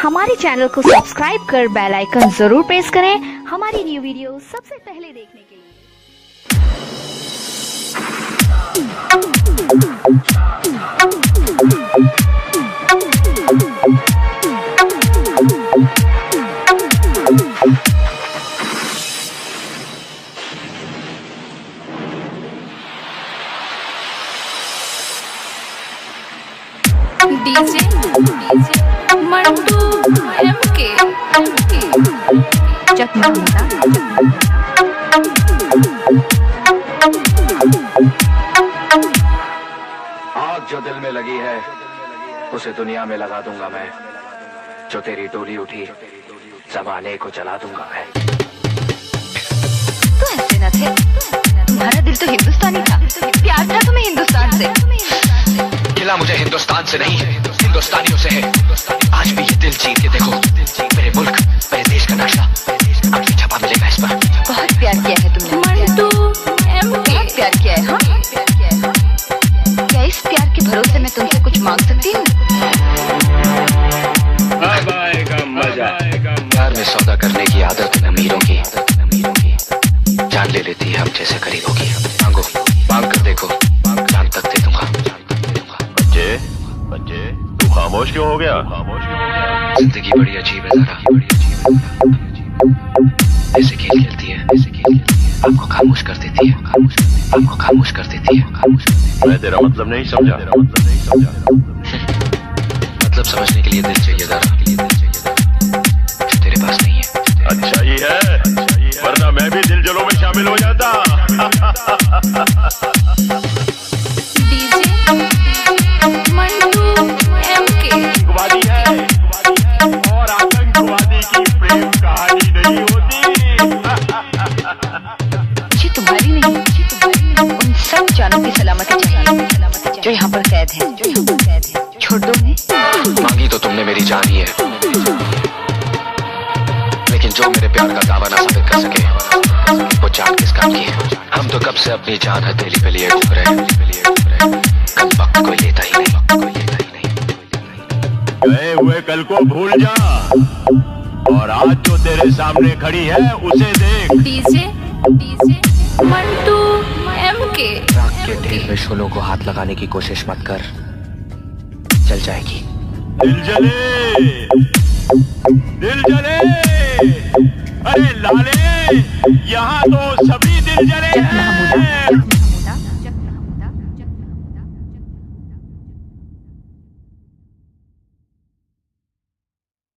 हमारे चैनल को सब्सक्राइब कर बेल आइकन जरूर प्रेस करें हमारी न्यू वीडियो सबसे पहले देखने के लिए। डीजे मंटू एमके चकमकीता आग जो दिल में लगी है उसे दुनिया में लगा दूंगा मैं। जो तेरी डोली उठी जमाने को जला दूंगा मैं। तो ऐसे न थे, तुम्हारा दिल तो हिंदुस्तानी था, प्यार था तुम्हें हिंदुस्तान से। गिला मुझे हिंदुस्तान से नहीं हिंदुस्तानियों से है। आज भी ये दिल जीत के देखो, मेरे मुल्क मेरे देश का नक्शा आज भी छपा मिलेगा इस पर। बहुत प्यार किया है तुमने मंटू एमके, बहुत प्यार किया है। हाँ, क्या इस प्यार के भरोसे मैं तुमसे कुछ मांग सकती हूँ? प्यार में सौदा करने की आदत है अमीरों की, जान ले लेती है हम जैसे गरीबों की। मांगो, मांग कर देखो, जान तक दे दूंगा। बच्चे तू खामोश क्यों हो गया? जिंदगी बड़ी अजीब है जरा, ऐसे खेल खेलती है, आपको खामोश कर देती है, आपको खामोश कर देती है। मैं तेरा मतलब नहीं समझा। मतलब समझने के लिए दिल चाहिए जरा, जो तेरे पास नहीं है। अच्छा ही है, वरना मैं भी दिल जलों में शामिल हो जाता। डीजे मंटू एमके आतंकवादी है और आतंकवादी की प्रेम कहानी नहीं होती। मुझे तुम्हारी नहीं, उन सब जानों की सलामती चाहिए जो यहाँ पर कैद है। छोड़ दो उन्हें। मांगी तो तुमने मेरी जान ही है, लेकिन जो मेरे प्यार का दावा ना साबित कर सके वो जान किस काम की है। हम तो कब से अपनी जान हथेली पे लिए झुक रहे, कल वक्त कोई लेता ही नहीं। गए हुए कल को भूल जा और आज जो तेरे सामने खड़ी है उसे देख। डीजे मंटू एमके, राख के ढेर में शोलों को हाथ लगाने की कोशिश मत कर, चल जाएगी। दिल जले, दिल जले, अरे लाले यहाँ तो सभी दिल जले हैं।